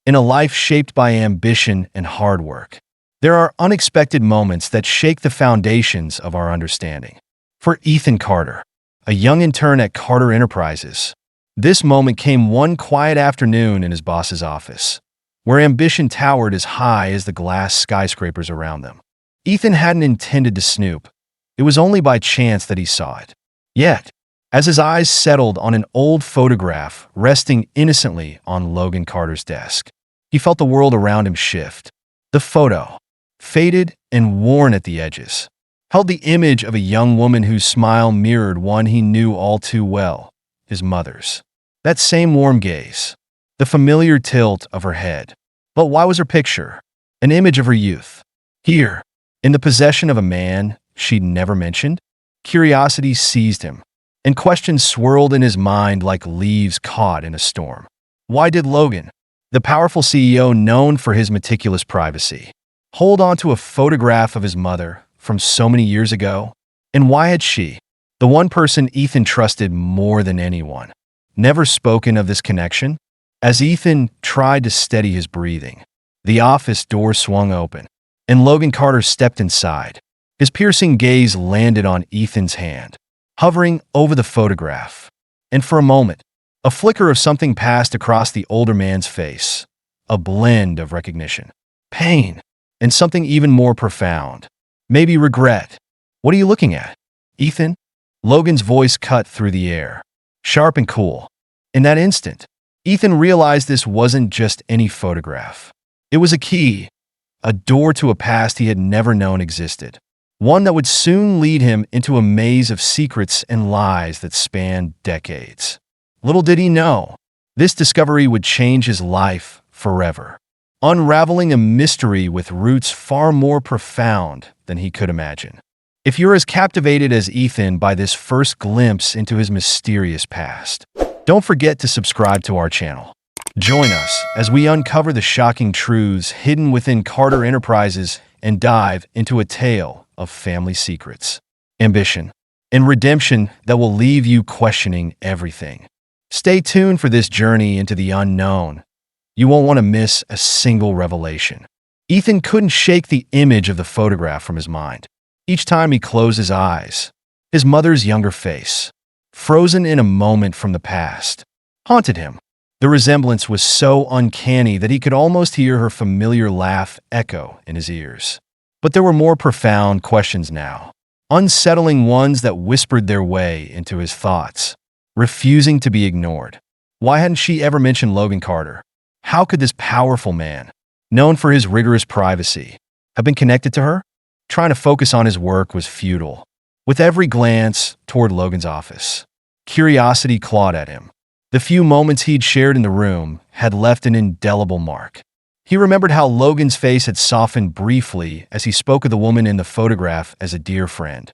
in a life shaped by ambition and hard work, there are unexpected moments that shake the foundations of our understanding. For Ethan Carter, a young intern at Carter Enterprises, this moment came one quiet afternoon in his boss's office, where ambition towered as high as the glass skyscrapers around them. Ethan hadn't intended to snoop. It was only by chance that he saw it. Yet, as his eyes settled on an old photograph resting innocently on Logan Carter's desk, he felt the world around him shift. The photo, faded and worn at the edges, held the image of a young woman whose smile mirrored one he knew all too well, his mother's. That same warm gaze, the familiar tilt of her head. But why was her picture an image of her youth? Here, in the possession of a man she'd never mentioned? Curiosity seized him, and questions swirled in his mind like leaves caught in a storm. Why did Logan, the powerful CEO known for his meticulous privacy, hold on to a photograph of his mother from so many years ago? And why had she, the one person Ethan trusted more than anyone, never spoken of this connection? As Ethan tried to steady his breathing, the office door swung open, and Logan Carter stepped inside. His piercing gaze landed on Ethan's hand, hovering over the photograph. And for a moment, a flicker of something passed across the older man's face, a blend of recognition, pain, and something even more profound, maybe regret. "What are you looking at, Ethan?" Logan's voice cut through the air, sharp and cool. In that instant, Ethan realized this wasn't just any photograph. It was a key, a door to a past he had never known existed, one that would soon lead him into a maze of secrets and lies that spanned decades. Little did he know, this discovery would change his life forever, unraveling a mystery with roots far more profound than he could imagine. If you're as captivated as Ethan by this first glimpse into his mysterious past, don't forget to subscribe to our channel. Join us as we uncover the shocking truths hidden within Carter Enterprises and dive into a tale of family secrets, ambition, and redemption that will leave you questioning everything. Stay tuned for this journey into the unknown. You won't want to miss a single revelation. Ethan couldn't shake the image of the photograph from his mind. Each time he closed his eyes, his mother's younger face, frozen in a moment from the past, haunted him. The resemblance was so uncanny that he could almost hear her familiar laugh echo in his ears. But there were more profound questions now, unsettling ones that whispered their way into his thoughts, refusing to be ignored. Why hadn't she ever mentioned Logan Carter? How could this powerful man, known for his rigorous privacy, have been connected to her? Trying to focus on his work was futile. With every glance toward Logan's office, curiosity clawed at him. The few moments he'd shared in the room had left an indelible mark. He remembered how Logan's face had softened briefly as he spoke of the woman in the photograph as a dear friend.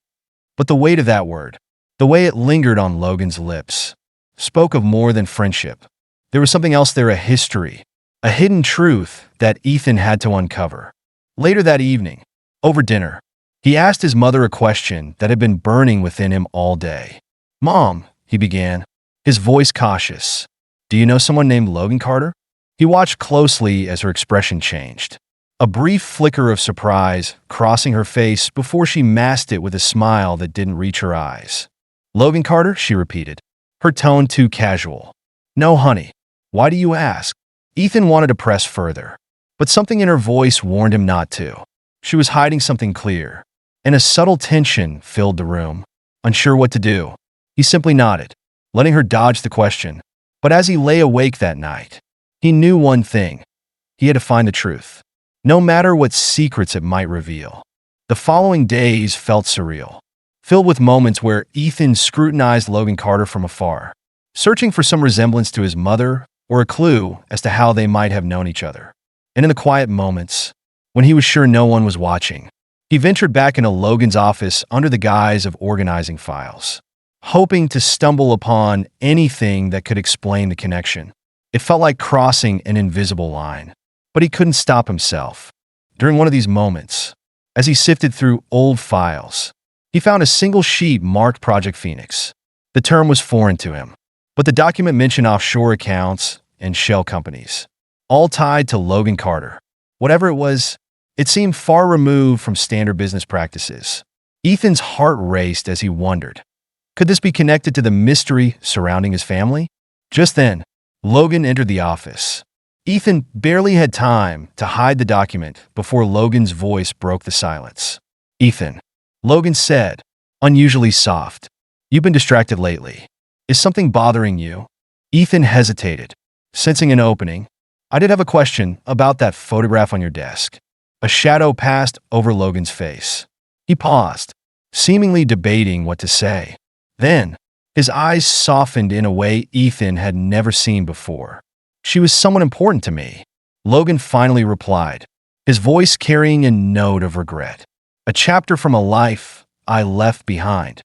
But the weight of that word, the way it lingered on Logan's lips, spoke of more than friendship. There was something else there, a history, a hidden truth that Ethan had to uncover. Later that evening, over dinner, he asked his mother a question that had been burning within him all day. "Mom," he began, his voice cautious, "do you know someone named Logan Carter?" He watched closely as her expression changed, a brief flicker of surprise crossing her face before she masked it with a smile that didn't reach her eyes. "Logan Carter?" she repeated, her tone too casual. "No, honey. Why do you ask?" Ethan wanted to press further, but something in her voice warned him not to. She was hiding something clear, and a subtle tension filled the room. Unsure what to do, he simply nodded, letting her dodge the question. But as he lay awake that night, he knew one thing. He had to find the truth, no matter what secrets it might reveal. The following days felt surreal, filled with moments where Ethan scrutinized Logan Carter from afar, searching for some resemblance to his mother or a clue as to how they might have known each other. And in the quiet moments, when he was sure no one was watching, he ventured back into Logan's office under the guise of organizing files, hoping to stumble upon anything that could explain the connection. It felt like crossing an invisible line, but he couldn't stop himself. During one of these moments, as he sifted through old files, he found a single sheet marked Project Phoenix. The term was foreign to him, but the document mentioned offshore accounts and shell companies. all tied to Logan Carter. Whatever it was, it seemed far removed from standard business practices. Ethan's heart raced as he wondered, could this be connected to the mystery surrounding his family? Just then, Logan entered the office. Ethan barely had time to hide the document before Logan's voice broke the silence. "Ethan," Logan said, unusually soft, "you've been distracted lately. Is something bothering you?" Ethan hesitated, sensing an opening. "I did have a question about that photograph on your desk." A shadow passed over Logan's face. He paused, seemingly debating what to say. Then, his eyes softened in a way Ethan had never seen before. "She was someone important to me," Logan finally replied, his voice carrying a note of regret. "A chapter from a life I left behind."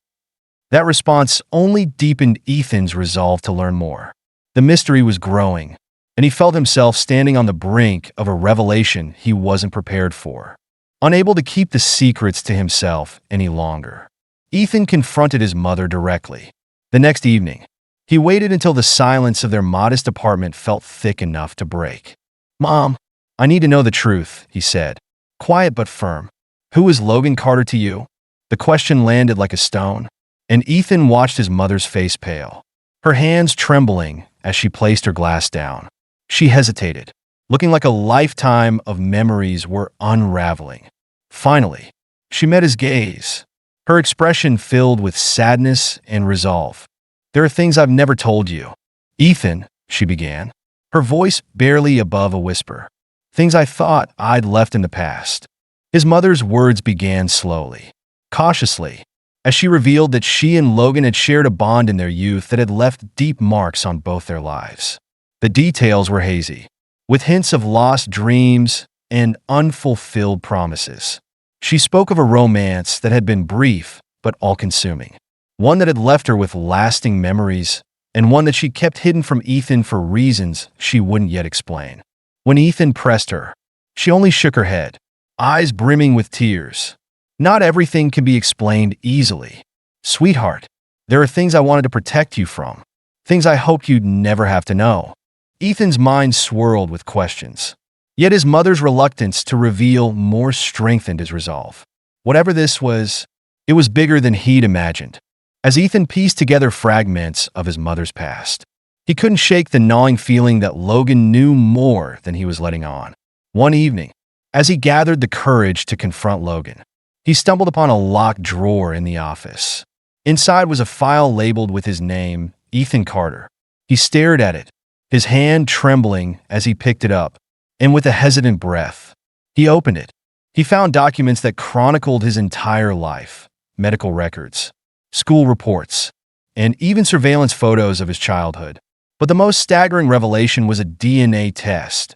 That response only deepened Ethan's resolve to learn more. The mystery was growing, and he felt himself standing on the brink of a revelation he wasn't prepared for. Unable to keep the secrets to himself any longer, Ethan confronted his mother directly. The next evening, he waited until the silence of their modest apartment felt thick enough to break. "Mom, I need to know the truth," he said, quiet but firm. "Who is Logan Carter to you?" The question landed like a stone, and Ethan watched his mother's face pale, her hands trembling as she placed her glass down. She hesitated, looking like a lifetime of memories were unraveling. Finally, she met his gaze, her expression filled with sadness and resolve. "There are things I've never told you, Ethan," she began, her voice barely above a whisper. "Things I thought I'd left in the past." His mother's words began slowly, cautiously, as she revealed that she and Logan had shared a bond in their youth that had left deep marks on both their lives. The details were hazy, with hints of lost dreams and unfulfilled promises. She spoke of a romance that had been brief but all-consuming, one that had left her with lasting memories, and one that she kept hidden from Ethan for reasons she wouldn't yet explain. When Ethan pressed her, she only shook her head, eyes brimming with tears. "Not everything can be explained easily. Sweetheart, there are things I wanted to protect you from, things I hoped you'd never have to know." Ethan's mind swirled with questions, yet his mother's reluctance to reveal more strengthened his resolve. Whatever this was, it was bigger than he'd imagined. As Ethan pieced together fragments of his mother's past, he couldn't shake the gnawing feeling that Logan knew more than he was letting on. One evening, as he gathered the courage to confront Logan, he stumbled upon a locked drawer in the office. Inside was a file labeled with his name, Ethan Carter. He stared at it, his hand trembling as he picked it up, and with a hesitant breath, he opened it. He found documents that chronicled his entire life, medical records, school reports, and even surveillance photos of his childhood. But the most staggering revelation was a DNA test,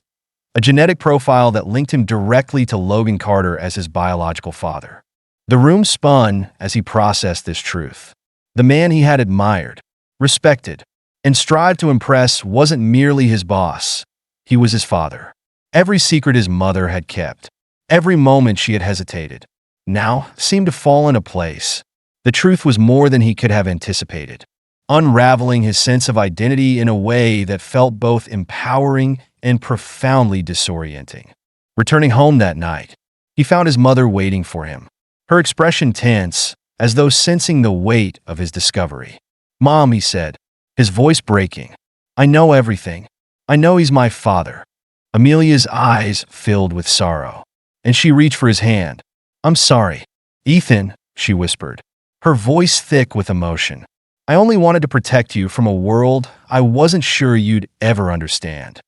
a genetic profile that linked him directly to Logan Carter as his biological father. The room spun as he processed this truth. The man he had admired, respected, and strived to impress wasn't merely his boss. He was his father. Every secret his mother had kept, every moment she had hesitated, now seemed to fall into place. The truth was more than he could have anticipated, unraveling his sense of identity in a way that felt both empowering and profoundly disorienting. Returning home that night, he found his mother waiting for him, her expression tense, as though sensing the weight of his discovery. "Mom," he said, his voice breaking, "I know everything. I know he's my father." Amelia's eyes filled with sorrow, and she reached for his hand. "I'm sorry, Ethan," she whispered, her voice thick with emotion. "I only wanted to protect you from a world I wasn't sure you'd ever understand."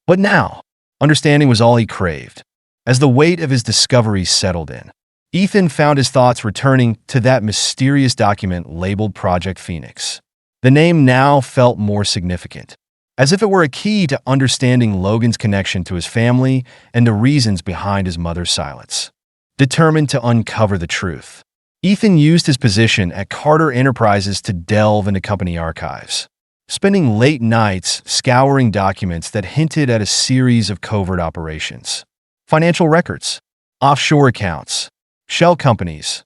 But now, understanding was all he craved. As the weight of his discovery settled in, Ethan found his thoughts returning to that mysterious document labeled Project Phoenix. The name now felt more significant, as if it were a key to understanding Logan's connection to his family and the reasons behind his mother's silence. Determined to uncover the truth, Ethan used his position at Carter Enterprises to delve into company archives, spending late nights scouring documents that hinted at a series of covert operations. Financial records, offshore accounts, shell companies,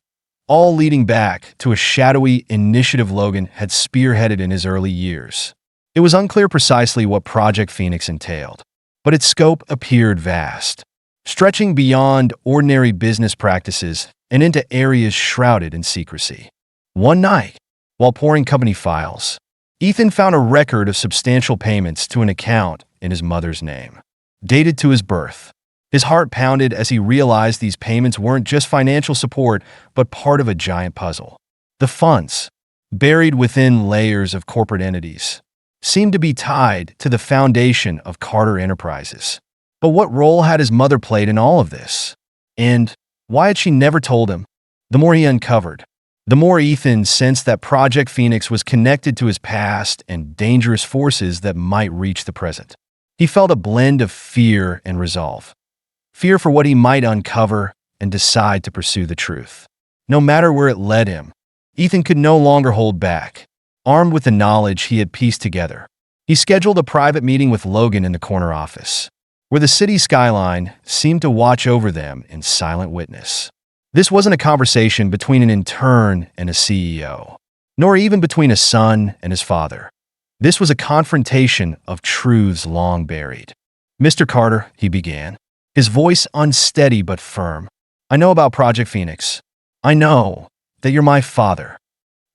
all leading back to a shadowy initiative Logan had spearheaded in his early years. It was unclear precisely what Project Phoenix entailed, but its scope appeared vast, stretching beyond ordinary business practices and into areas shrouded in secrecy. One night, while pouring company files, Ethan found a record of substantial payments to an account in his mother's name, dated to his birth. His heart pounded as he realized these payments weren't just financial support, but part of a giant puzzle. The funds, buried within layers of corporate entities, seemed to be tied to the foundation of Carter Enterprises. But what role had his mother played in all of this? And why had she never told him? The more he uncovered, the more Ethan sensed that Project Phoenix was connected to his past and dangerous forces that might reach the present. He felt a blend of fear and resolve. Fear for what he might uncover and decide to pursue the truth. No matter where it led him, Ethan could no longer hold back. Armed with the knowledge he had pieced together, he scheduled a private meeting with Logan in the corner office, where the city skyline seemed to watch over them in silent witness. This wasn't a conversation between an intern and a CEO, nor even between a son and his father. This was a confrontation of truths long buried. "Mr. Carter," he began, his voice unsteady but firm, "I know about Project Phoenix. I know that you're my father."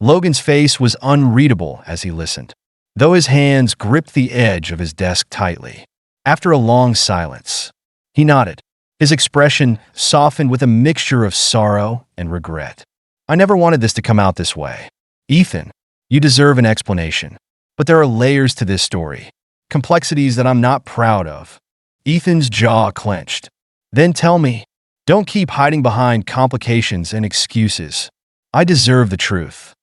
Logan's face was unreadable as he listened, though his hands gripped the edge of his desk tightly. After a long silence, he nodded. His expression softened with a mixture of sorrow and regret. "I never wanted this to come out this way. Ethan, you deserve an explanation. But there are layers to this story, complexities that I'm not proud of." Ethan's jaw clenched. "Then tell me. Don't keep hiding behind complications and excuses. I deserve the truth."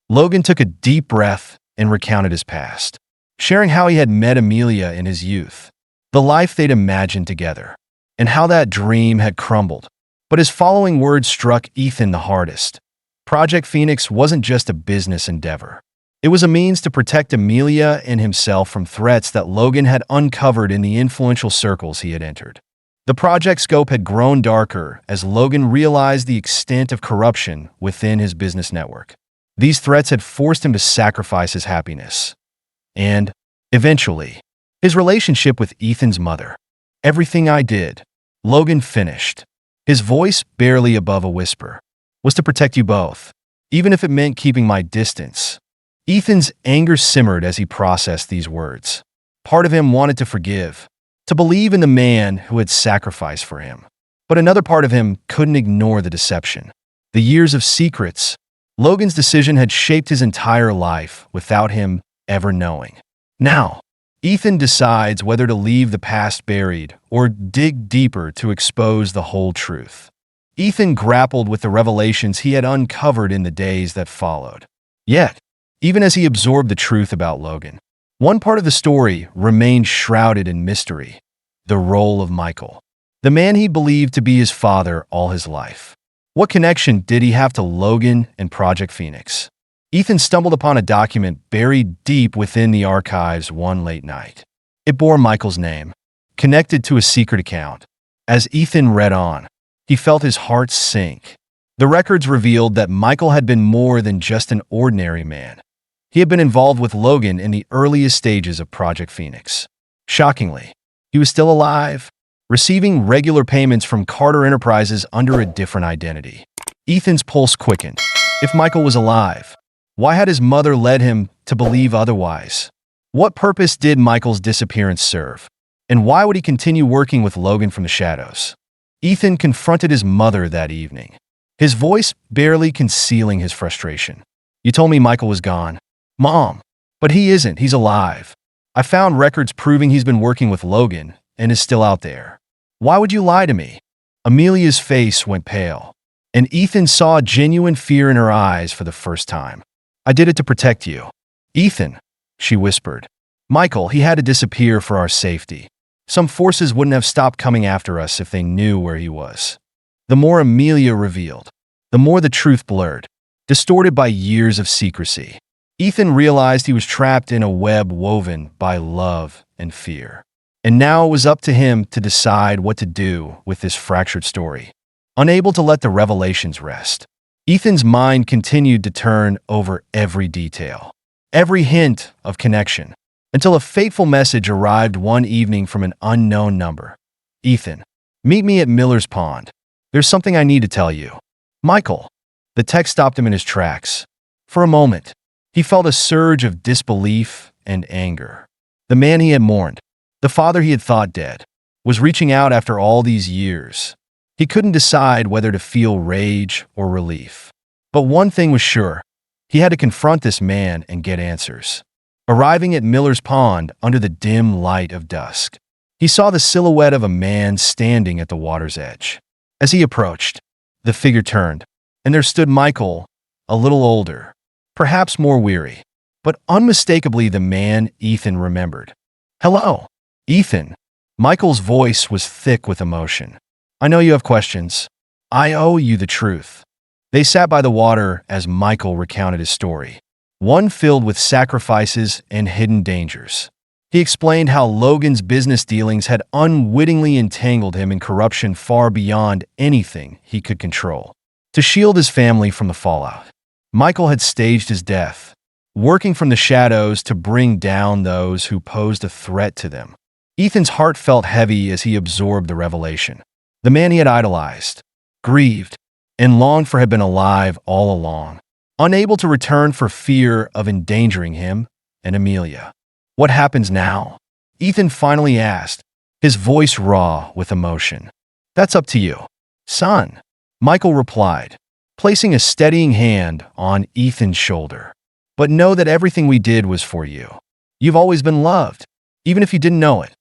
Logan took a deep breath and recounted his past, sharing how he had met Amelia in his youth, the life they'd imagined together, and how that dream had crumbled. But his following words struck Ethan the hardest. Project Phoenix wasn't just a business endeavor. It was a means to protect Amelia and himself from threats that Logan had uncovered in the influential circles he had entered. The project scope had grown darker as Logan realized the extent of corruption within his business network. These threats had forced him to sacrifice his happiness and, eventually, his relationship with Ethan's mother. "Everything I did," Logan finished, his voice barely above a whisper, "was to protect you both, even if it meant keeping my distance." Ethan's anger simmered as he processed these words. Part of him wanted to forgive, to believe in the man who had sacrificed for him. But another part of him couldn't ignore the deception. The years of secrets. Logan's decision had shaped his entire life without him ever knowing. Now, Ethan decides whether to leave the past buried or dig deeper to expose the whole truth. Ethan grappled with the revelations he had uncovered in the days that followed. Yet, even as he absorbed the truth about Logan, one part of the story remained shrouded in mystery: the role of Michael, the man he believed to be his father all his life. What connection did he have to Logan and Project Phoenix? Ethan stumbled upon a document buried deep within the archives one late night. It bore Michael's name, connected to a secret account. As Ethan read on, he felt his heart sink. The records revealed that Michael had been more than just an ordinary man. He had been involved with Logan in the earliest stages of Project Phoenix. Shockingly, he was still alive, receiving regular payments from Carter Enterprises under a different identity. Ethan's pulse quickened. If Michael was alive, why had his mother led him to believe otherwise? What purpose did Michael's disappearance serve? And why would he continue working with Logan from the shadows? Ethan confronted his mother that evening, his voice barely concealing his frustration. "You told me Michael was gone, Mom, but he isn't. He's alive. I found records proving he's been working with Logan and is still out there. Why would you lie to me?" Amelia's face went pale, and Ethan saw genuine fear in her eyes for the first time. "I did it to protect you, Ethan," she whispered. "Michael, he had to disappear for our safety. Some forces wouldn't have stopped coming after us if they knew where he was." The more Amelia revealed, the more the truth blurred, distorted by years of secrecy. Ethan realized he was trapped in a web woven by love and fear. And now it was up to him to decide what to do with this fractured story. Unable to let the revelations rest, Ethan's mind continued to turn over every detail, every hint of connection. until a fateful message arrived one evening from an unknown number. Ethan, meet me at Miller's Pond. There's something I need to tell you. Michael. The text stopped him in his tracks. For a moment, he felt a surge of disbelief and anger. The man he had mourned, the father he had thought dead, was reaching out after all these years. He couldn't decide whether to feel rage or relief. But one thing was sure, he had to confront this man and get answers. Arriving at Miller's Pond under the dim light of dusk, he saw the silhouette of a man standing at the water's edge. As he approached, the figure turned, and there stood Michael, a little older, perhaps more weary, but unmistakably the man Ethan remembered. Hello, Ethan. Michael's voice was thick with emotion. I know you have questions. I owe you the truth. They sat by the water as Michael recounted his story, one filled with sacrifices and hidden dangers. He explained how Logan's business dealings had unwittingly entangled him in corruption far beyond anything he could control. To shield his family from the fallout, Michael had staged his death, working from the shadows to bring down those who posed a threat to them. Ethan's heart felt heavy as he absorbed the revelation. The man he had idolized, grieved, and longed for had been alive all along, unable to return for fear of endangering him and Amelia. What happens now? Ethan finally asked, his voice raw with emotion. That's up to you, son, Michael replied, placing a steadying hand on Ethan's shoulder. But know that everything we did was for you. You've always been loved, even if you didn't know it.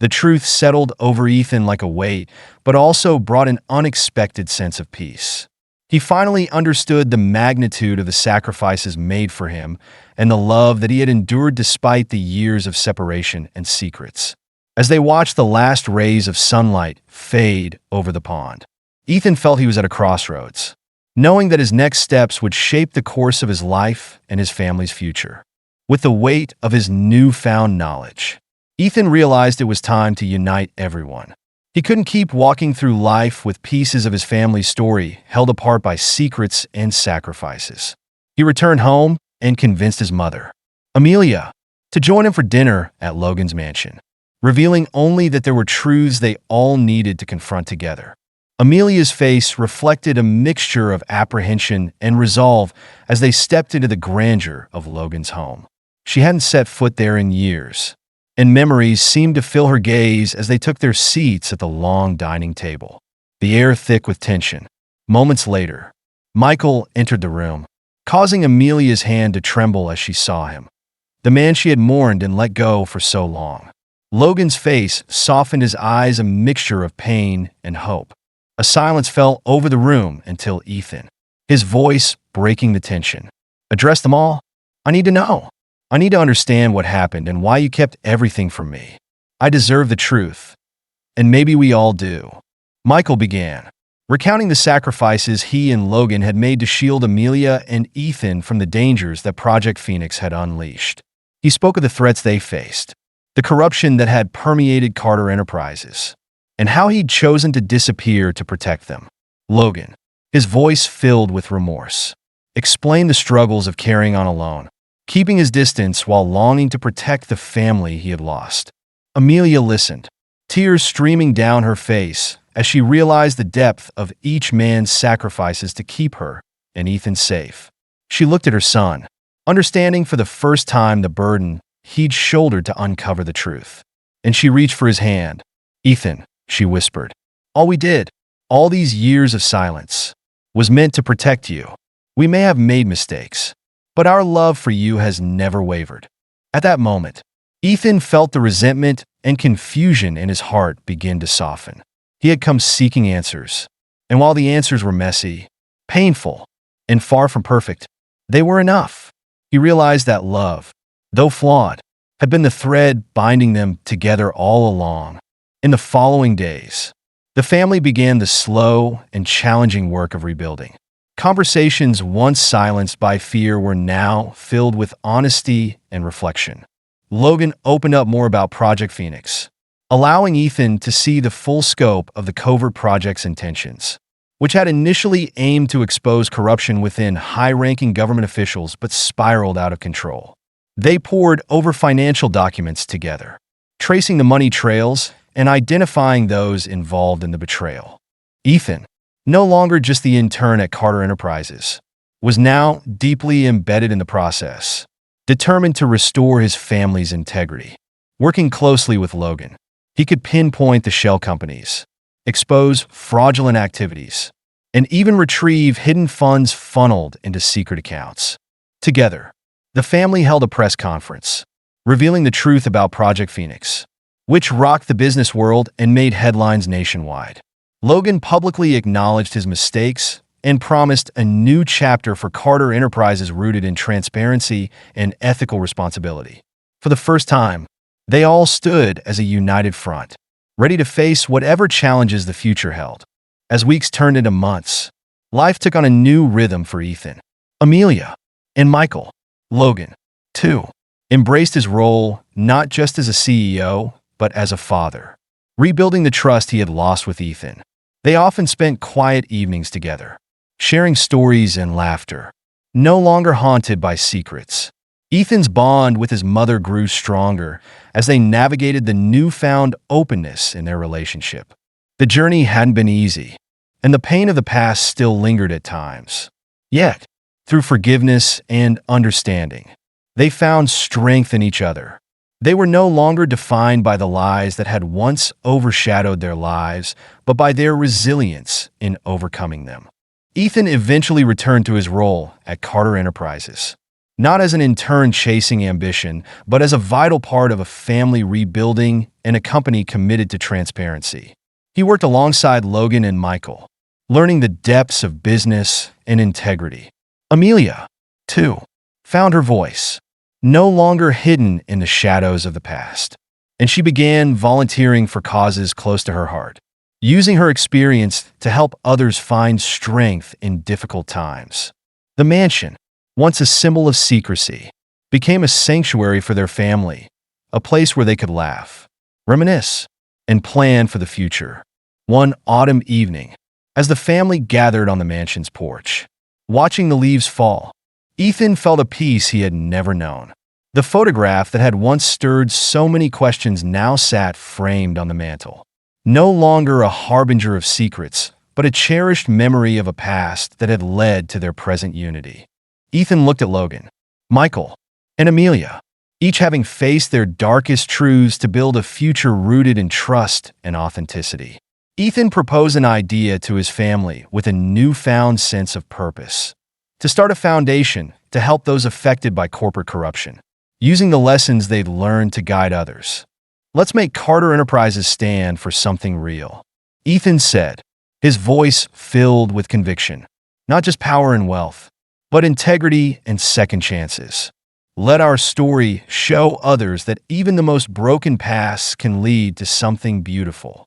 The truth settled over Ethan like a weight, but also brought an unexpected sense of peace. He finally understood the magnitude of the sacrifices made for him and the love that he had endured despite the years of separation and secrets. As they watched the last rays of sunlight fade over the pond, Ethan felt he was at a crossroads, knowing that his next steps would shape the course of his life and his family's future. With the weight of his newfound knowledge, Ethan realized it was time to unite everyone. He couldn't keep walking through life with pieces of his family's story held apart by secrets and sacrifices. He returned home and convinced his mother, Amelia, to join him for dinner at Logan's mansion, revealing only that there were truths they all needed to confront together. Amelia's face reflected a mixture of apprehension and resolve as they stepped into the grandeur of Logan's home. She hadn't set foot there in years, and memories seemed to fill her gaze as they took their seats at the long dining table, the air thick with tension. Moments later, Michael entered the room, causing Amelia's hand to tremble as she saw him, the man she had mourned and let go for so long. Logan's face softened, his eyes a mixture of pain and hope. A silence fell over the room until Ethan, his voice breaking the tension, addressed them all. I need to know. I need to understand what happened and why you kept everything from me. I deserve the truth. And maybe we all do. Michael began, recounting the sacrifices he and Logan had made to shield Amelia and Ethan from the dangers that Project Phoenix had unleashed. He spoke of the threats they faced, the corruption that had permeated Carter Enterprises, and how he'd chosen to disappear to protect them. Logan, his voice filled with remorse, explained the struggles of carrying on alone, keeping his distance while longing to protect the family he had lost. Amelia listened, tears streaming down her face as she realized the depth of each man's sacrifices to keep her and Ethan safe. She looked at her son, understanding for the first time the burden he'd shouldered to uncover the truth. And she reached for his hand. Ethan, she whispered, all we did, all these years of silence, was meant to protect you. We may have made mistakes, but our love for you has never wavered. At that moment, Ethan felt the resentment and confusion in his heart begin to soften. He had come seeking answers, and while the answers were messy, painful, and far from perfect, they were enough. He realized that love, though flawed, had been the thread binding them together all along. In the following days, the family began the slow and challenging work of rebuilding. Conversations once silenced by fear were now filled with honesty and reflection. Logan opened up more about Project Phoenix, allowing Ethan to see the full scope of the covert project's intentions, which had initially aimed to expose corruption within high-ranking government officials but spiraled out of control. They pored over financial documents together, tracing the money trails and identifying those involved in the betrayal. Ethan, no longer just the intern at Carter Enterprises, was now deeply embedded in the process, determined to restore his family's integrity. Working closely with Logan, he could pinpoint the shell companies, expose fraudulent activities, and even retrieve hidden funds funneled into secret accounts. Together, the family held a press conference, revealing the truth about Project Phoenix, which rocked the business world and made headlines nationwide. Logan publicly acknowledged his mistakes and promised a new chapter for Carter Enterprises rooted in transparency and ethical responsibility. For the first time, they all stood as a united front, ready to face whatever challenges the future held. As weeks turned into months, life took on a new rhythm for Ethan. Amelia and Michael, Logan, too, embraced his role not just as a CEO, but as a father, rebuilding the trust he had lost with Ethan. They often spent quiet evenings together, sharing stories and laughter, no longer haunted by secrets. Ethan's bond with his mother grew stronger as they navigated the newfound openness in their relationship. The journey hadn't been easy, and the pain of the past still lingered at times. Yet, through forgiveness and understanding, they found strength in each other. They were no longer defined by the lies that had once overshadowed their lives, but by their resilience in overcoming them. Ethan eventually returned to his role at Carter Enterprises, not as an intern chasing ambition, but as a vital part of a family rebuilding and a company committed to transparency. He worked alongside Logan and Michael, learning the depths of business and integrity. Amelia, too, found her voice, no longer hidden in the shadows of the past, and she began volunteering for causes close to her heart, using her experience to help others find strength in difficult times. The mansion, once a symbol of secrecy, became a sanctuary for their family, a place where they could laugh, reminisce, and plan for the future. One autumn evening, as the family gathered on the mansion's porch, watching the leaves fall, Ethan felt a peace he had never known. The photograph that had once stirred so many questions now sat framed on the mantel, no longer a harbinger of secrets, but a cherished memory of a past that had led to their present unity. Ethan looked at Logan, Michael, and Amelia, each having faced their darkest truths to build a future rooted in trust and authenticity. Ethan proposed an idea to his family with a newfound sense of purpose: to start a foundation to help those affected by corporate corruption, using the lessons they'd learned to guide others. "Let's make Carter Enterprises stand for something real," Ethan said, his voice filled with conviction. "Not just power and wealth, but integrity and second chances. Let our story show others that even the most broken pasts can lead to something beautiful."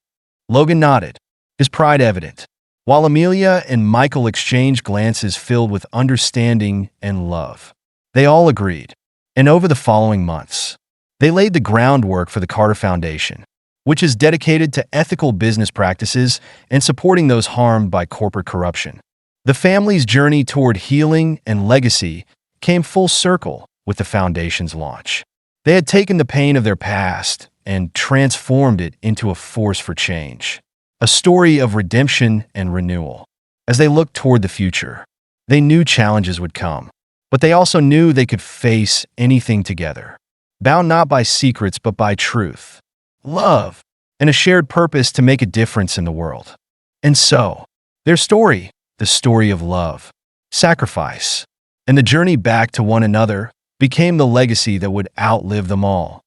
Logan nodded, his pride evident, while Amelia and Michael exchanged glances filled with understanding and love. They all agreed, and over the following months, they laid the groundwork for the Carter Foundation, which is dedicated to ethical business practices and supporting those harmed by corporate corruption. The family's journey toward healing and legacy came full circle with the foundation's launch. They had taken the pain of their past and transformed it into a force for change, a story of redemption and renewal. As they looked toward the future, they knew challenges would come, but they also knew they could face anything together, bound not by secrets but by truth, love, and a shared purpose to make a difference in the world. And so, their story, the story of love, sacrifice, and the journey back to one another, became the legacy that would outlive them all.